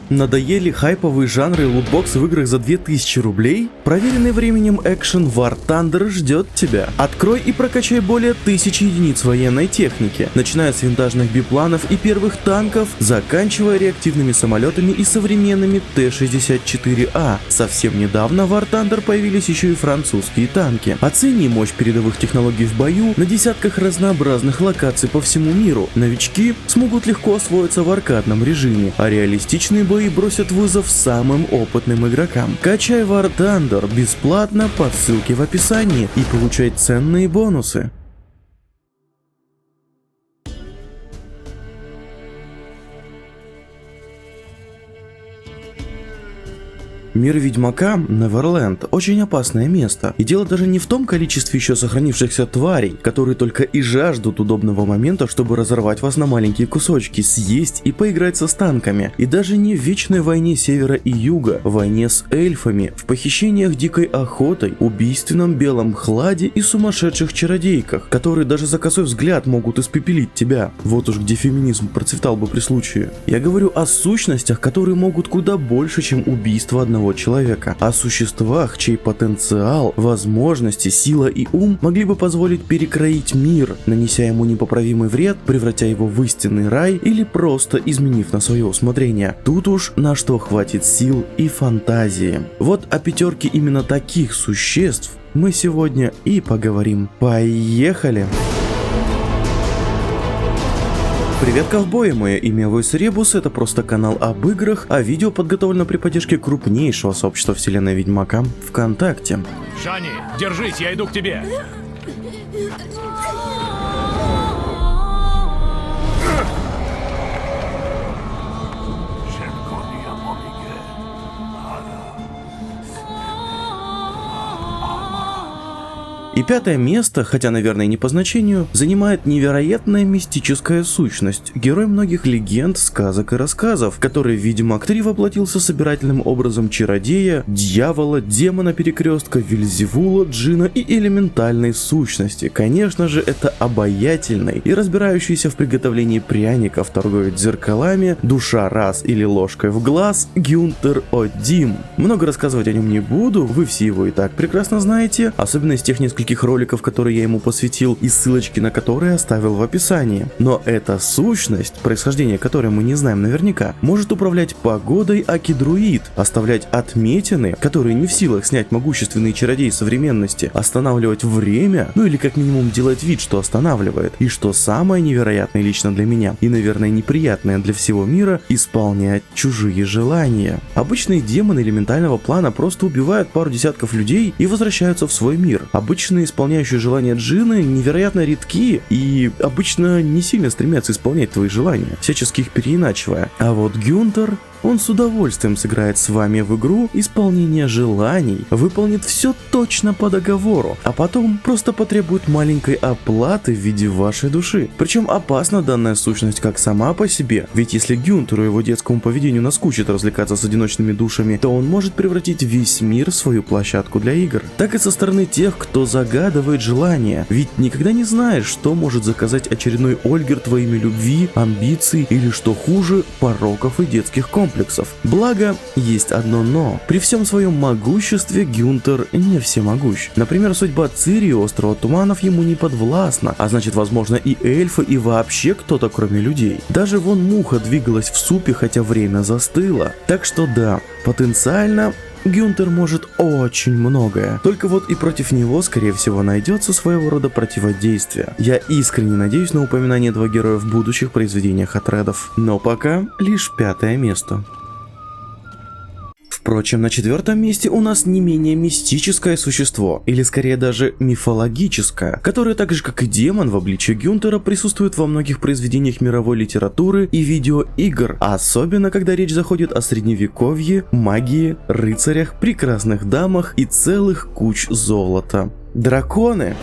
Надоели хайповые жанры и лутбоксы в играх за 2000 рублей? Проверенный временем экшен War Thunder ждет тебя. Открой и прокачай более 1000 единиц военной техники, начиная с винтажных бипланов и первых танков, заканчивая реактивными самолетами и современными Т-64А. Совсем недавно в War Thunder появились еще и французские танки. Оцени мощь передовых технологий в бою на десятках разнообразных локаций по всему миру. Новички смогут легко освоиться в аркадном режиме, а реалистичные бои бросят вызов самым опытным игрокам. Качай War Thunder бесплатно по ссылке в описании и получай ценные бонусы. Мир Ведьмака, Неверленд, очень опасное место. И дело даже не в том количестве еще сохранившихся тварей, которые только и жаждут удобного момента, чтобы разорвать вас на маленькие кусочки, съесть и поиграть со станками. И даже не в вечной войне севера и юга, войне с эльфами, в похищениях дикой охотой, убийственном белом хладе и сумасшедших чародейках, которые даже за косой взгляд могут испепелить тебя. Вот уж где феминизм процветал бы при случае. Я говорю о сущностях, которые могут куда больше, чем убийство одного человека, о существах, чей потенциал, возможности, сила и ум могли бы позволить перекроить мир, нанеся ему непоправимый вред, превратя его в истинный рай или просто изменив на свое усмотрение. Тут уж на что хватит сил и фантазии. Вот о пятерке именно таких существ мы сегодня и поговорим. Поехали! Привет, ковбои, мое имя Voice Rebus, это просто канал об играх, а видео подготовлено при поддержке крупнейшего сообщества вселенной Ведьмака ВКонтакте. Шани, держись, я иду к тебе. И пятое место, хотя, наверное, не по значению, занимает невероятная мистическая сущность, герой многих легенд, сказок и рассказов, который в Ведьмак 3 воплотился собирательным образом чародея, дьявола, демона перекрестка, Вельзевула, джина и элементальной сущности. Конечно же, это обаятельный и разбирающийся в приготовлении пряников торговец зеркалами, душа раз или ложкой в глаз, Гюнтер Одим. Много рассказывать о нем не буду, вы все его и так прекрасно знаете, особенно из тех нескольких роликов, которые я ему посвятил и ссылочки на которые оставил в описании. Но эта сущность, происхождение которой мы не знаем наверняка, может управлять погодой Аки-друид, оставлять отметины, которые не в силах снять могущественные чародеи современности, останавливать время, ну или как минимум делать вид, что останавливает, и что самое невероятное лично для меня, и наверное неприятное для всего мира, исполнять чужие желания. Обычные демоны элементального плана просто убивают пару десятков людей и возвращаются в свой мир. Обычные исполняющие желания джинны невероятно редки и обычно не сильно стремятся исполнять твои желания, всячески их переиначивая. А вот Гюнтер, он с удовольствием сыграет с вами в игру исполнение желаний, выполнит все точно по договору, а потом просто потребует маленькой оплаты в виде вашей души. Причем опасна данная сущность как сама по себе, ведь если Гюнтеру и его детскому поведению наскучит развлекаться с одиночными душами, то он может превратить весь мир в свою площадку для игр. Так и со стороны тех, кто загадывает желания, ведь никогда не знаешь, что может заказать очередной Ольгерт во имя любви, амбиций или, что хуже, пороков и детских комплексов. Благо, есть одно но. При всем своем могуществе Гюнтер не всемогущ. Например, судьба Цири и острова Туманов ему не подвластна, а значит, возможно, и эльфы, и вообще кто-то кроме людей. Даже вон муха двигалась в супе, хотя время застыло. Так что да, потенциально Гюнтер может очень многое. Только вот и против него, скорее всего, найдется своего рода противодействие. Я искренне надеюсь на упоминание этого героя в будущих произведениях от Редов. Но пока лишь пятое место. Впрочем, на четвертом месте у нас не менее мистическое существо, или скорее даже мифологическое, которое так же как и демон в обличии Гюнтера присутствует во многих произведениях мировой литературы и видеоигр, особенно когда речь заходит о средневековье, магии, рыцарях, прекрасных дамах и целых куч золота. Драконы!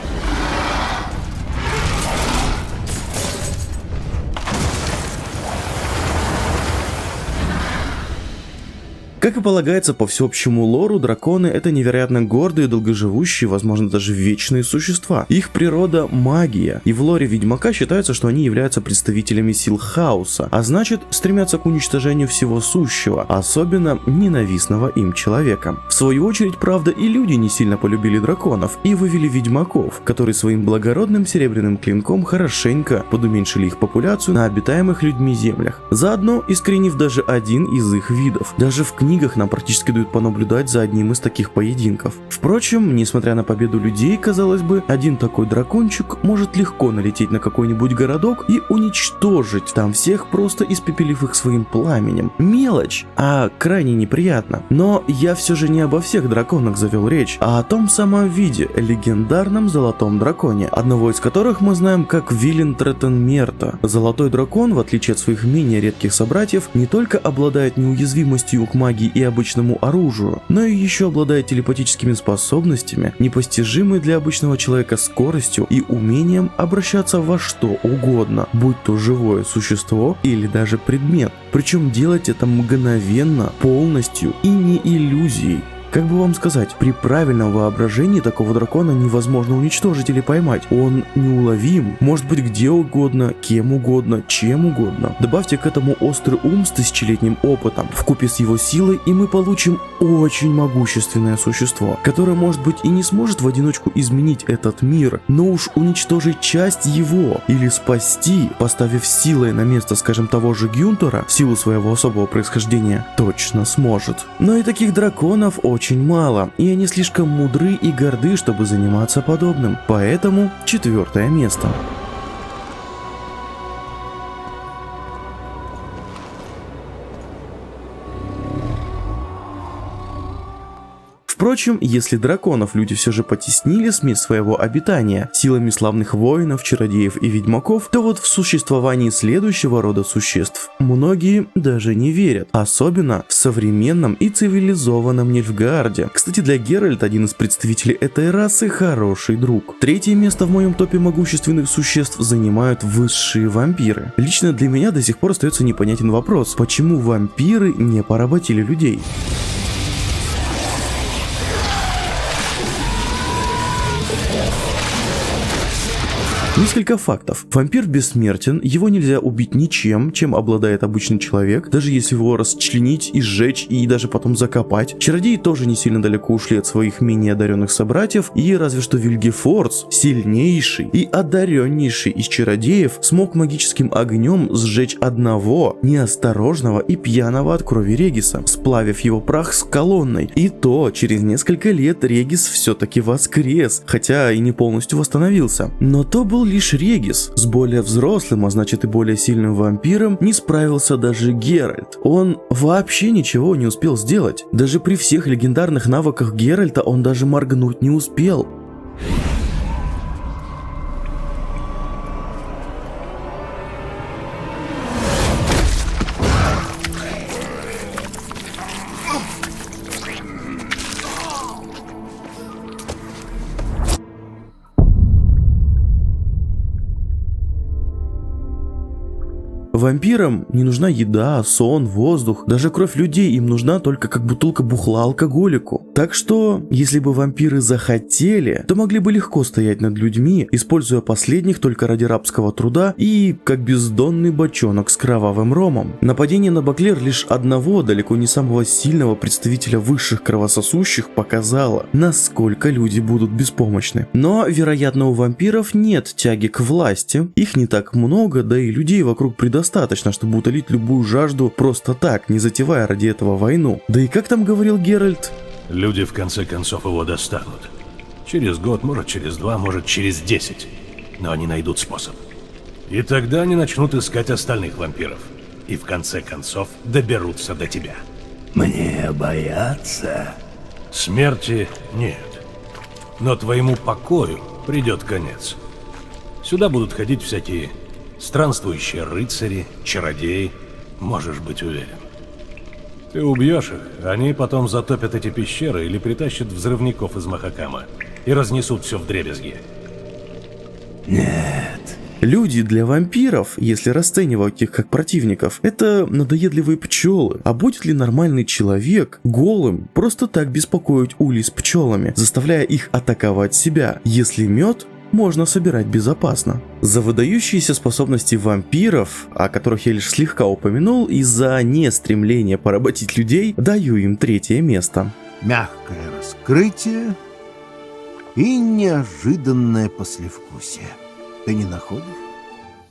Как и полагается по всеобщему лору, драконы — это невероятно гордые, долгоживущие, возможно даже вечные существа. Их природа — магия, и в лоре Ведьмака считается, что они являются представителями сил хаоса, а значит стремятся к уничтожению всего сущего, особенно ненавистного им человека. В свою очередь, правда, и люди не сильно полюбили драконов и вывели ведьмаков, которые своим благородным серебряным клинком хорошенько подуменьшили их популяцию на обитаемых людьми землях, заодно искоренив даже один из их видов. Даже в книгах нам практически дают понаблюдать за одним из таких поединков. Впрочем, несмотря на победу людей, казалось бы, один такой дракончик может легко налететь на какой-нибудь городок и уничтожить там всех, просто испепелив их своим пламенем. Мелочь, а крайне неприятно. Но я все же не обо всех драконах завел речь, а о том самом виде, легендарном золотом драконе, одного из которых мы знаем как Вилен Третенмерта. Золотой дракон, в отличие от своих менее редких собратьев, не только обладает неуязвимостью к магии и обычному оружию, но и еще обладает телепатическими способностями, непостижимой для обычного человека скоростью и умением обращаться во что угодно, будь то живое существо или даже предмет. Причем делать это мгновенно, полностью и не иллюзией. Как бы вам сказать, при правильном воображении такого дракона невозможно уничтожить или поймать. Он неуловим, может быть где угодно, кем угодно, чем угодно. Добавьте к этому острый ум с тысячелетним опытом, вкупе с его силой, и мы получим очень могущественное существо, которое, может быть, и не сможет в одиночку изменить этот мир, но уж уничтожить часть его или спасти, поставив силой на место, скажем, того же Гюнтера, в силу своего особого происхождения, точно сможет. Но и таких драконов очень мало, и они слишком мудры и горды, чтобы заниматься подобным. Поэтому 4-е место. Впрочем, если драконов люди все же потеснили с мест своего обитания силами славных воинов, чародеев и ведьмаков, то вот в существовании следующего рода существ многие даже не верят, особенно в современном и цивилизованном Нильфгаарде. Кстати, для Геральта, один из представителей этой расы, хороший друг. 3-е место в моем топе могущественных существ занимают высшие вампиры. Лично для меня до сих пор остается непонятен вопрос, почему вампиры не поработили людей. Несколько фактов. Вампир бессмертен, его нельзя убить ничем, чем обладает обычный человек, даже если его расчленить и сжечь и даже потом закопать. Чародеи тоже не сильно далеко ушли от своих менее одаренных собратьев, и разве что Вильгефордс, сильнейший и одареннейший из чародеев, смог магическим огнем сжечь одного неосторожного и пьяного от крови Региса, сплавив его прах с колонной. И то через несколько лет Регис все-таки воскрес, хотя и не полностью восстановился. Но то был лишь Регис. С более взрослым, а значит и более сильным вампиром не справился даже Геральт. Он вообще ничего не успел сделать. Даже при всех легендарных навыках Геральта он даже моргнуть не успел. Вампирам не нужна еда, сон, воздух, даже кровь людей им нужна только как бутылка бухла алкоголику. Так что, если бы вампиры захотели, то могли бы легко стоять над людьми, используя последних только ради рабского труда и как бездонный бочонок с кровавым ромом. Нападение на Баклер лишь одного, далеко не самого сильного представителя высших кровососущих показало, насколько люди будут беспомощны. Но, вероятно, у вампиров нет тяги к власти, их не так много, да и людей вокруг предостаточно, чтобы утолить любую жажду просто так, не затевая ради этого войну. Да и как там говорил Геральт? Люди в конце концов его достанут. Через год, может через 2, может через 10. Но они найдут способ. И тогда они начнут искать остальных вампиров. И в конце концов доберутся до тебя. Мне бояться? Смерти нет. Но твоему покою придет конец. Сюда будут ходить всякие странствующие рыцари, чародеи, можешь быть уверен. Ты убьешь их, они потом затопят эти пещеры или притащат взрывников из Махакама и разнесут все вдребезги. Нет, Люди для вампиров, если расценивать их как противников, это надоедливые пчелы. А будет ли нормальный человек голым просто так беспокоить улей с пчелами, заставляя их атаковать себя, если мед можно собирать безопасно? За выдающиеся способности вампиров, о которых я лишь слегка упомянул, и за нестремление поработить людей, даю им 3-е место. Мягкое раскрытие и неожиданное послевкусие. Ты не находишь?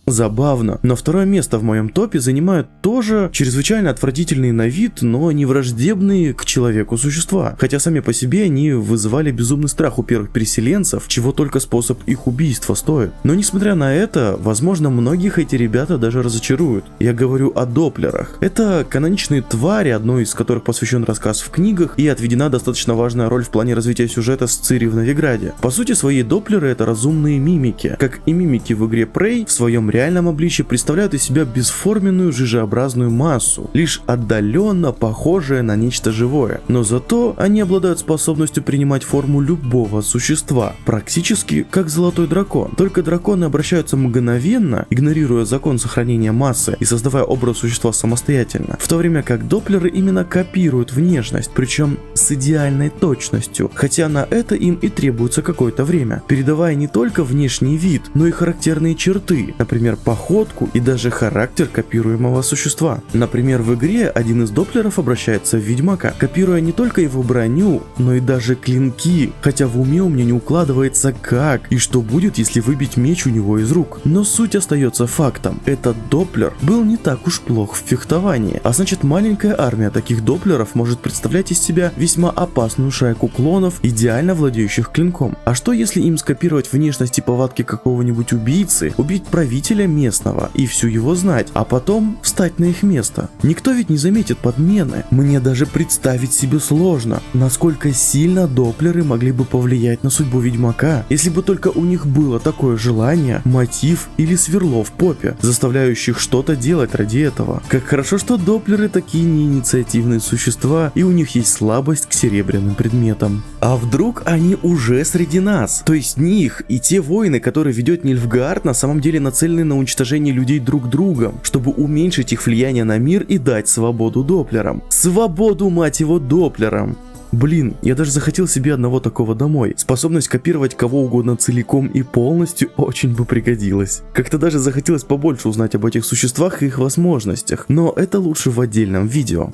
Забавно, но 2-е место в моем топе занимают тоже чрезвычайно отвратительные на вид, но не враждебные к человеку существа. Хотя сами по себе они вызывали безумный страх у первых переселенцев, чего только способ их убийства стоит. Но несмотря на это, возможно, многих эти ребята даже разочаруют. Я говорю о доплерах. Это каноничные твари, одной из которых посвящен рассказ в книгах, и отведена достаточно важная роль в плане развития сюжета с Цири в Новиграде. По сути, свои доплеры — это разумные мимики. Как и мимики в игре Prey, в своем реальном обличии представляют из себя бесформенную жижеобразную массу, лишь отдаленно похожая на нечто живое. Но зато они обладают способностью принимать форму любого существа, практически как золотой дракон. Только драконы обращаются мгновенно, игнорируя закон сохранения массы и создавая образ существа самостоятельно, в то время как доплеры именно копируют внешность, причем с идеальной точностью, хотя на это им и требуется какое-то время, передавая не только внешний вид, но и характерные черты, например, походку и даже характер копируемого существа. Например, в игре один из доплеров обращается в ведьмака, копируя не только его броню, но и даже клинки, хотя в уме у меня не укладывается как и что будет, если выбить меч у него из рук. Но суть остается фактом. Этот доплер был не так уж плох в фехтовании, а значит, маленькая армия таких доплеров может представлять из себя весьма опасную шайку клонов, идеально владеющих клинком. А что если им скопировать внешность и повадки какого-нибудь убийцы, убить правителя местного и всю его знать, а потом встать на их место? Никто ведь не заметит подмены. Мне даже представить себе сложно, насколько сильно доплеры могли бы повлиять на судьбу ведьмака, если бы только у них было такое желание, мотив или сверло в попе, заставляющих что-то делать ради этого. Как хорошо, что доплеры такие неинициативные существа, и у них есть слабость к серебряным предметам. А вдруг они уже среди нас? То есть них и те войны, которые ведет Нильфгаард, на самом деле нацелены на уничтожение людей друг другом, чтобы уменьшить их влияние на мир и дать свободу доплерам. Свободу, мать его, доплерам! Блин, я даже захотел себе одного такого домой. Способность копировать кого угодно целиком и полностью очень бы пригодилась. Как-то даже захотелось побольше узнать об этих существах и их возможностях, но это лучше в отдельном видео.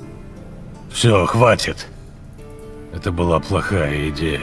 Все, хватит. Это была плохая идея.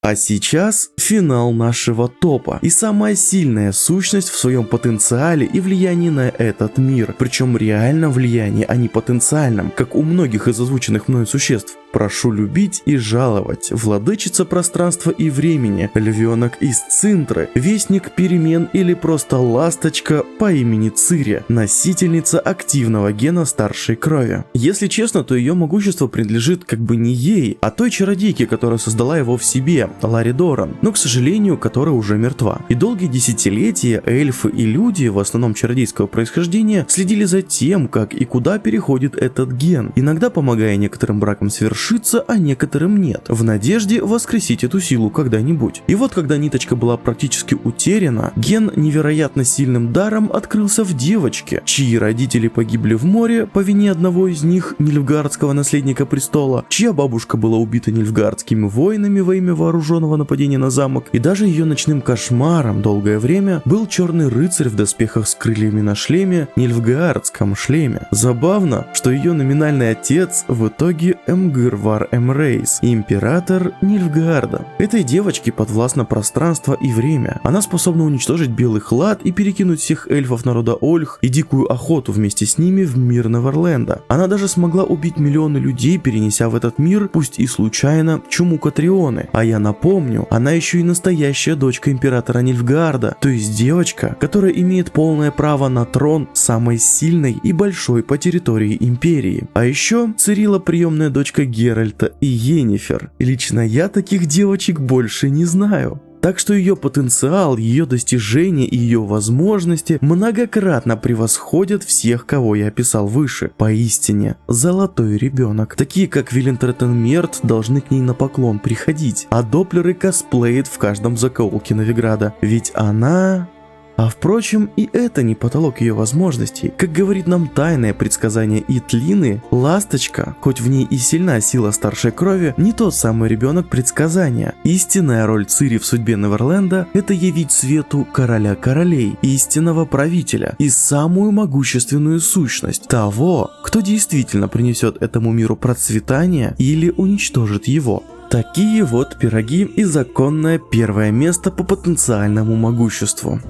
А сейчас финал нашего топа и самая сильная сущность в своем потенциале и влиянии на этот мир. Причем реально влияние, а не потенциальном, как у многих из озвученных мною существ. Прошу любить и жаловать, владычица пространства и времени, львенок из Цинтры, вестник перемен или просто ласточка по имени Цири, носительница активного гена старшей крови. Если честно, то ее могущество принадлежит как бы не ей, а той чародейке, которая создала его в себе, Ларри Доран, но, к сожалению, которая уже мертва. И долгие десятилетия эльфы и люди, в основном чародейского происхождения, следили за тем, как и куда переходит этот ген, иногда помогая некоторым бракам свершиться, а некоторым нет, в надежде воскресить эту силу когда-нибудь. И вот когда ниточка была практически утеряна, ген невероятно сильным даром открылся в девочке, чьи родители погибли в море по вине одного из них, нильфгаардского наследника престола, чья бабушка была убита нильфгаардскими воинами во имя вооруженного нападения на замок, и даже ее ночным кошмаром долгое время был черный рыцарь в доспехах с крыльями на шлеме, нильфгаардском шлеме. Забавно, что ее номинальный отец в итоге Эмгир Вар Эмрейс, император Нильфгаарда. Этой девочке подвластно пространство и время. Она способна уничтожить Белый Хлад и перекинуть всех эльфов народа Ольх и дикую охоту вместе с ними в мир Неверленда. Она даже смогла убить миллионы людей, перенеся в этот мир, пусть и случайно, чуму Катрионы. А я напомню, она еще и настоящая дочка императора Нильфгаарда, то есть девочка, которая имеет полное право на трон самой сильной и большой по территории империи. А еще Цирилла приемная дочка Геральта и Йеннифер. Лично я таких девочек больше не знаю. Так что ее потенциал, ее достижения и ее возможности многократно превосходят всех, кого я описал выше. Поистине, золотой ребенок. Такие как Вилентретен Мерт должны к ней на поклон приходить, а доплеры косплеят в каждом закоулке Новиграда. Ведь она А впрочем, и это не потолок ее возможностей. Как говорит нам тайное предсказание Итлины, Ласточка, хоть в ней и сильна сила старшей крови, не тот самый ребенок предсказания. Истинная роль Цири в судьбе Неверленда – это явить свету короля королей, истинного правителя и самую могущественную сущность того, кто действительно принесет этому миру процветание или уничтожит его. Такие вот пироги и законное первое место по потенциальному могуществу.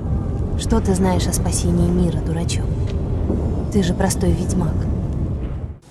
Что ты знаешь о спасении мира, дурачок? Ты же простой ведьмак.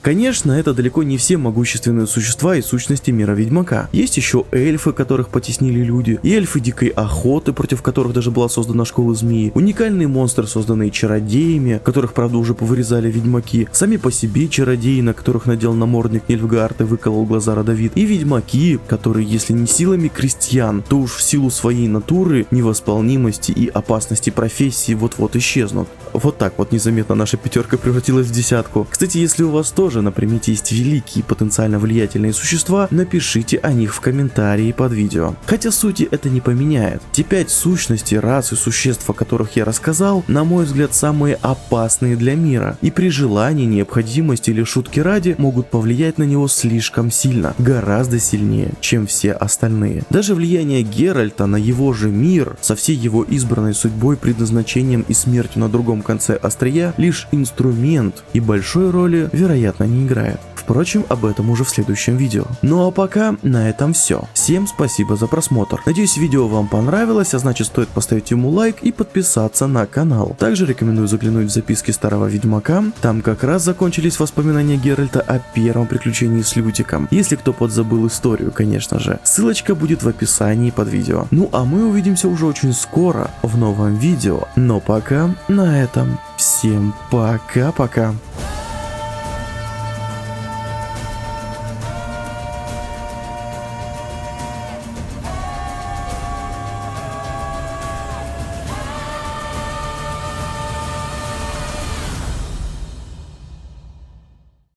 Конечно, это далеко не все могущественные существа и сущности мира Ведьмака. Есть еще эльфы, которых потеснили люди, и эльфы дикой охоты, против которых даже была создана школа змеи, уникальные монстры, созданные чародеями, которых, правда, уже повырезали ведьмаки, сами по себе чародеи, на которых надел намордник Нильфгаард и выколол глаза Родовид, и ведьмаки, которые, если не силами крестьян, то уж в силу своей натуры, невосполнимости и опасности профессии вот-вот исчезнут. Вот так вот незаметно наша пятерка превратилась в десятку. Кстати, если у вас тоже на примете есть великие потенциально влиятельные существа, напишите о них в комментарии под видео. Хотя сути это не поменяет. Те 5 сущностей, рас и существ, о которых я рассказал, на мой взгляд, самые опасные для мира, и при желании, необходимости или шутки ради могут повлиять на него слишком сильно, гораздо сильнее, чем все остальные. Даже влияние Геральта на его же мир, со всей его избранной судьбой, предназначением и смертью на другом конце острия, лишь инструмент, и большой роли, вероятно, не играет. Впрочем, об этом уже в следующем видео. Ну а пока на этом все. Всем спасибо за просмотр. Надеюсь, видео вам понравилось, а значит, стоит поставить ему лайк и подписаться на канал. Также рекомендую заглянуть в записки старого Ведьмака. Там как раз закончились воспоминания Геральта о первом приключении с Лютиком. Если кто подзабыл историю, конечно же. Ссылочка будет в описании под видео. Ну а мы увидимся уже очень скоро в новом видео. Но пока на этом всем пока-пока.